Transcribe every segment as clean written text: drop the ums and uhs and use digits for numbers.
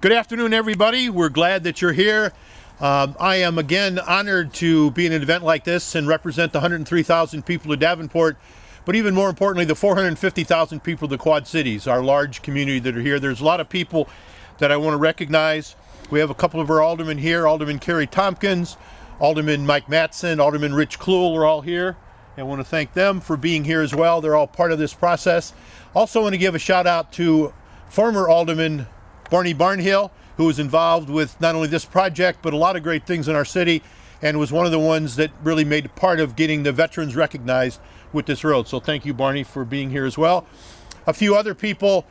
Good afternoon, everybody. We're glad that you're here. I am again honored to be in an event like this and represent the 103,000 people of Davenport, but even more importantly, the 450,000 people of the Quad Cities, our large community that are here. There's a lot of people that I want to recognize. We have a couple of our aldermen here, Alderman Kerry Tompkins, Alderman Mike Mattson, Alderman Rich Kluhl are all here. I want to thank them for being here as well. They're all part of this process. Also want to give a shout out to former Alderman Barney Barnhill, who was involved with not only this project, but a lot of great things in our city, and was one of the ones that really made part of getting the veterans recognized with this road. So thank you, Barney, for being here as well. A few other people.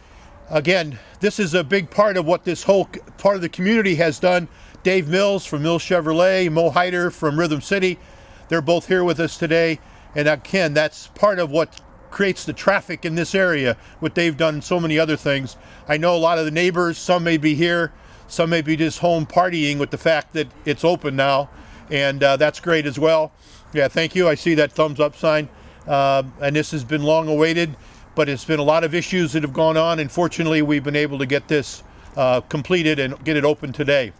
Again, this is a big part of what this whole part of the community has done. Dave Mills from Mills Chevrolet, Mo Hyder from Rhythm City. They're both here with us today. And again, that's part of what creates the traffic in this area, what they've done and so many other things. I know a lot of the neighbors, some may be here, some may be just home partying with the fact that it's open now, and that's great as well. Yeah, thank you. I see that thumbs up sign. And this has been long awaited, but it's been a lot of issues that have gone on, and fortunately we've been able to get this completed and get it open today.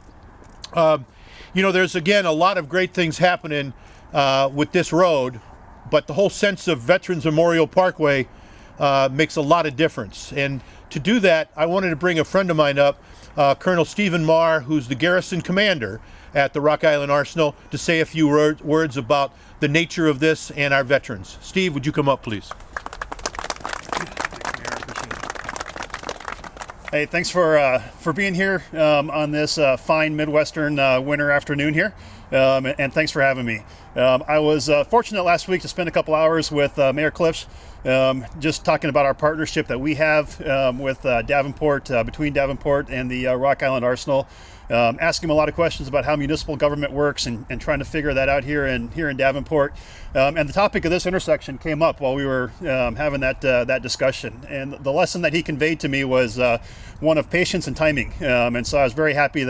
There's again a lot of great things happening with this road, but the whole sense of Veterans Memorial Parkway makes a lot of difference. And to do that, I wanted to bring a friend of mine up, Colonel Stephen Marr, who's the garrison commander at the Rock Island Arsenal, to say a few words about the nature of this and our veterans. Steve, would you come up, please? Hey, thanks for being here on this fine Midwestern winter afternoon here, and thanks for having me. I was fortunate last week to spend a couple hours with Mayor Klipsch, just talking about our partnership that we have with Davenport, between Davenport and the Rock Island Arsenal. Asking him a lot of questions about how municipal government works and trying to figure that out here in Davenport. And the topic of this intersection came up while we were having that discussion. And the lesson that he conveyed to me was one of patience and timing. And so I was very happy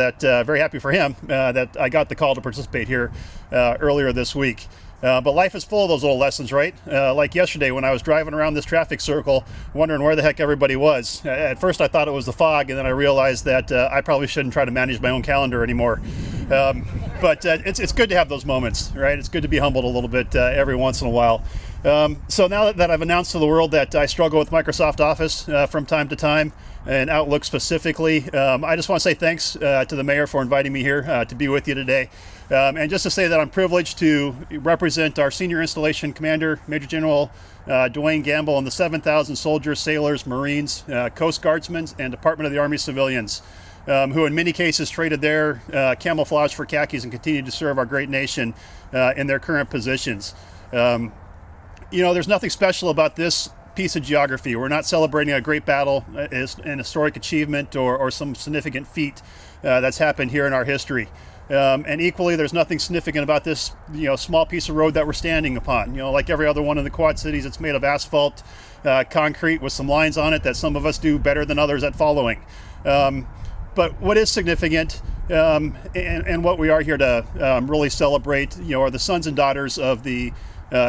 for him that I got the call to participate here earlier this week. But life is full of those little lessons, right? Like yesterday when I was driving around this traffic circle, wondering where the heck everybody was. At first I thought it was the fog, and then I realized that I probably shouldn't try to manage my own calendar anymore. But it's good to have those moments, right? It's good to be humbled a little bit every once in a while. So now that I've announced to the world that I struggle with Microsoft Office from time to time, and Outlook specifically, I just want to say thanks to the mayor for inviting me here to be with you today. And just to say that I'm privileged to represent our senior installation commander, Major General Dwayne Gamble, and the 7,000 soldiers, sailors, Marines, Coast Guardsmen, and Department of the Army civilians, who in many cases traded their camouflage for khakis and continue to serve our great nation in their current positions. There's nothing special about this piece of geography. We're not celebrating a great battle, an historic achievement, or some significant feat that's happened here in our history. And equally, there's nothing significant about this, small piece of road that we're standing upon. Like every other one in the Quad Cities, it's made of asphalt, concrete with some lines on it that some of us do better than others at following. But what is significant, and what we are here to really celebrate, are the sons and daughters of the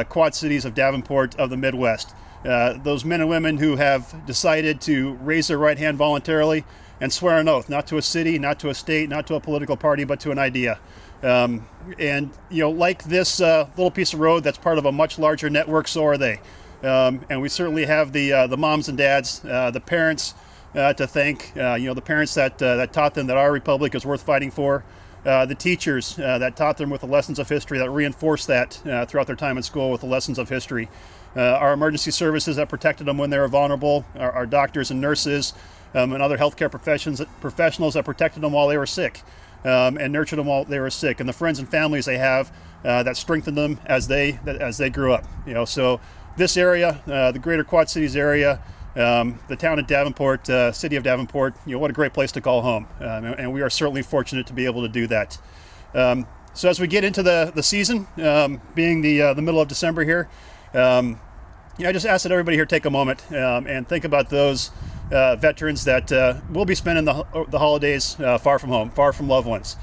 Quad Cities of Davenport, of the Midwest. Those men and women who have decided to raise their right hand voluntarily and swear an oath, not to a city, not to a state, not to a political party, but to an idea. Like this little piece of road that's part of a much larger network, so are they. And we certainly have the moms and dads, the parents to thank, the parents that taught them that our republic is worth fighting for, the teachers that taught them with the lessons of history, that reinforced that throughout their time in school with the lessons of history, our emergency services that protected them when they were vulnerable, our doctors and nurses, and other healthcare professionals that protected them while they were sick, and nurtured them while they were sick, and the friends and families they have that strengthened them as they grew up. So this area, the greater Quad Cities area, the town of Davenport, city of Davenport, what a great place to call home, and we are certainly fortunate to be able to do that. So as we get into the season, being the middle of December here, I just ask that everybody here take a moment and think about those veterans that will be spending the holidays far from home, far from loved ones.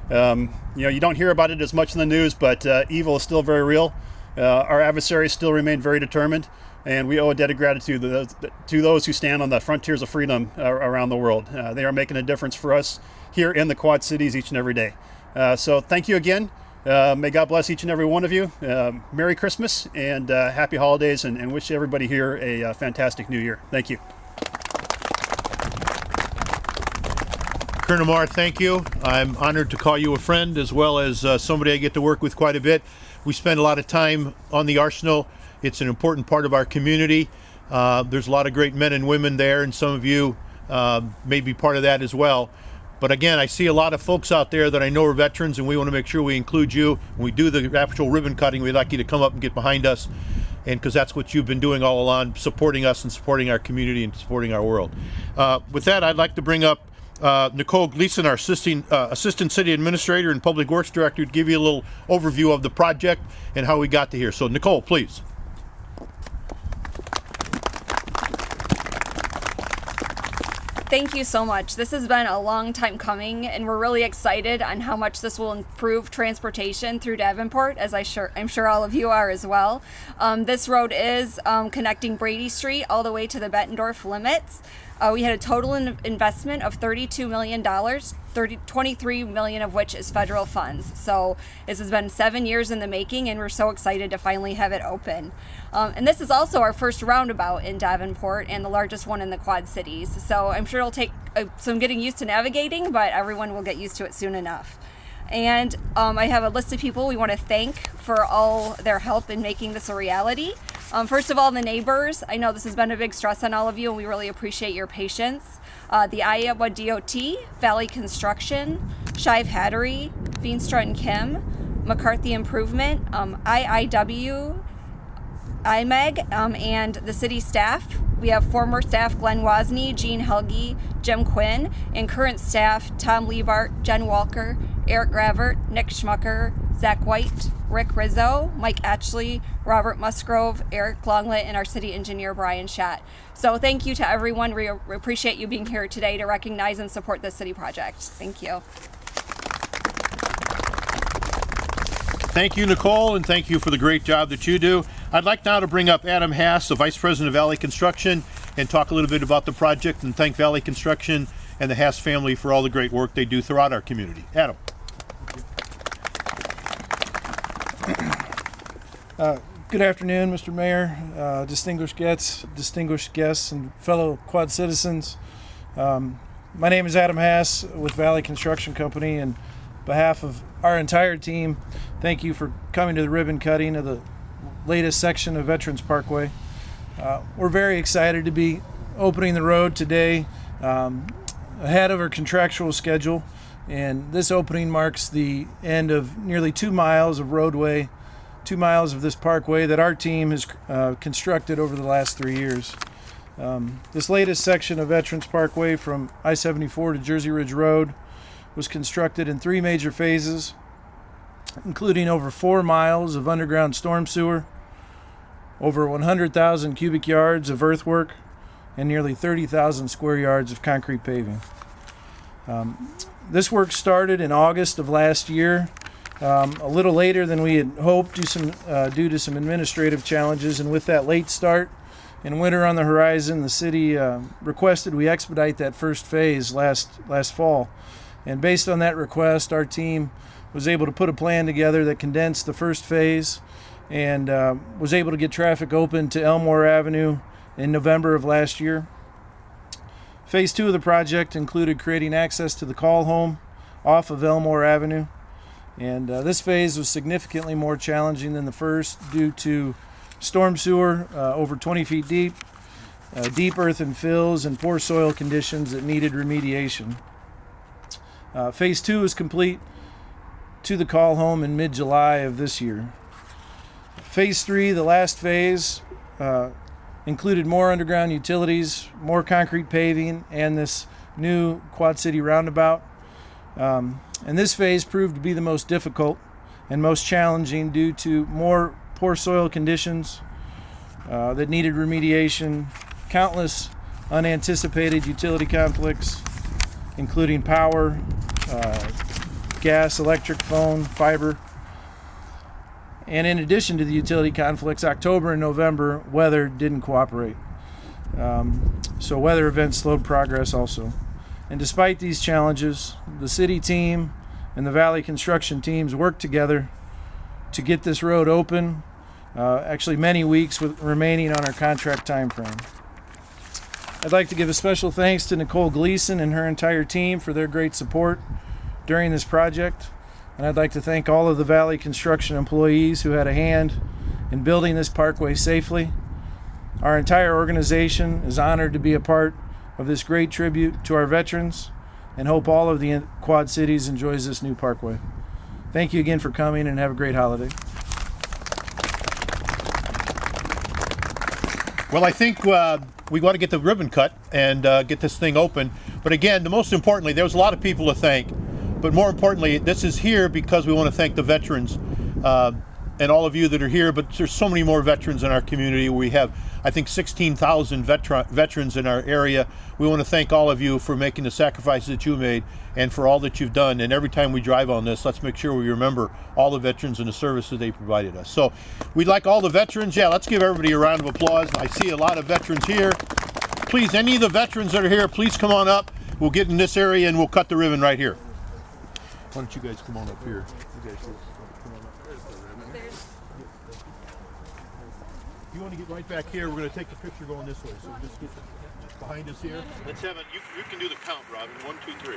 You don't hear about it as much in the news, but evil is still very real. Our adversaries still remain very determined, and we owe a debt of gratitude to those who stand on the frontiers of freedom around the world. They are making a difference for us here in the Quad Cities each and every day. So thank you again. May God bless each and every one of you. Merry Christmas and happy holidays, and wish everybody here a fantastic new year. Thank you. Colonel Marr, thank you. I'm honored to call you a friend, as well as somebody I get to work with quite a bit. We spend a lot of time on the arsenal. It's an important part of our community. There's a lot of great men and women there, and some of you may be part of that as well. But again, I see a lot of folks out there that I know are veterans, and we want to make sure we include you. When we do the actual ribbon cutting, we'd like you to come up and get behind us, and because that's what you've been doing all along, supporting us and supporting our community and supporting our world. With that, I'd like to bring up Nicole Gleason, our Assistant City Administrator and Public Works Director, to give you a little overview of the project and how we got to here. So Nicole, please. Thank you so much. This has been a long time coming, and we're really excited on how much this will improve transportation through Davenport, as I'm sure all of you are as well. This road is connecting Brady Street all the way to the Bettendorf limits. We had a total investment of $32 million, $23 million of which is federal funds. So this has been 7 years in the making, and we're so excited to finally have it open. And this is also our first roundabout in Davenport and the largest one in the Quad Cities. So I'm sure it'll take some getting used to navigating, but everyone will get used to it soon enough. And I have a list of people we want to thank for all their help in making this a reality. First of all, the neighbors. I know this has been a big stress on all of you, and we really appreciate your patience. The Iowa DOT, Valley Construction, Shive Hattery, Veenstra and Kim, McCarthy Improvement, IIW, IMEG, and the city staff. We have former staff Glenn Wozni, Gene Helge, Jim Quinn, and current staff Tom Liebart, Jen Walker, Eric Gravert, Nick Schmucker, Zach White, Rick Rizzo, Mike Atchley, Robert Musgrove, Eric Longlet, and our city engineer Brian Schatt. So thank you to everyone. We appreciate you being here today to recognize and support this city project. Thank you. Thank you, Nicole, and thank you for the great job that you do. I'd like now to bring up Adam Haas, the Vice President of Valley Construction, and talk a little bit about the project and thank Valley Construction and the Haas family for all the great work they do throughout our community. Adam. Good afternoon, Mr. Mayor, distinguished guests, and fellow Quad citizens. My name is Adam Haas with Valley Construction Company, and on behalf of our entire team, thank you for coming to the ribbon cutting of the latest section of Veterans Parkway. We're very excited to be opening the road today ahead of our contractual schedule, and this opening marks the end of nearly 2 miles of roadway, 2 miles of this parkway that our team has constructed over the last 3 years. This latest section of Veterans Parkway from I-74 to Jersey Ridge Road was constructed in 3 major phases, including over 4 miles of underground storm sewer, over 100,000 cubic yards of earthwork, and nearly 30,000 square yards of concrete paving. This work started in August of last year, a little later than we had hoped due to some administrative challenges, and with that late start and winter on the horizon, the city requested we expedite that first phase last fall. And based on that request, our team was able to put a plan together that condensed the first phase and was able to get traffic open to Elmore Avenue in November of last year. Phase 2 of the project included creating access to the call home off of Elmore Avenue. And this phase was significantly more challenging than the first due to storm sewer over 20 feet deep, deep earthen fills, and poor soil conditions that needed remediation. Phase 2 is complete to the call home in mid-July of this year. Phase 3, the last phase, included more underground utilities, more concrete paving, and this new Quad City roundabout. And this phase proved to be the most difficult and most challenging due to more poor soil conditions that needed remediation, countless unanticipated utility conflicts, including power, gas, electric, phone, fiber, And in addition to the utility conflicts, October and November, weather didn't cooperate. So weather events slowed progress also. And despite these challenges, the city team and the Valley construction teams worked together to get this road open, actually many weeks with remaining on our contract time frame. I'd like to give a special thanks to Nicole Gleason and her entire team for their great support during this project. And I'd like to thank all of the Valley construction employees who had a hand in building this parkway safely. Our entire organization is honored to be a part of this great tribute to our veterans and hope all of the Quad Cities enjoys this new parkway. Thank you again for coming and have a great holiday. Well, I think we want to get the ribbon cut and get this thing open. But again, the most importantly, there was a lot of people to thank. But more importantly, this is here because we want to thank the veterans and all of you that are here. But there's so many more veterans in our community. We have, I think, 16,000 veterans in our area. We want to thank all of you for making the sacrifices that you made and for all that you've done. And every time we drive on this, let's make sure we remember all the veterans and the services they provided us. So we'd like all the veterans. Yeah, let's give everybody a round of applause. I see a lot of veterans here. Please, any of the veterans that are here, please come on up. We'll get in this area and we'll cut the ribbon right here. Why don't you guys come on up here? You guys come on up. You want to get right back here? We're going to take the picture going this way. So just get behind us here. Let's have it. You can do the count, Robin. 1, 2, 3.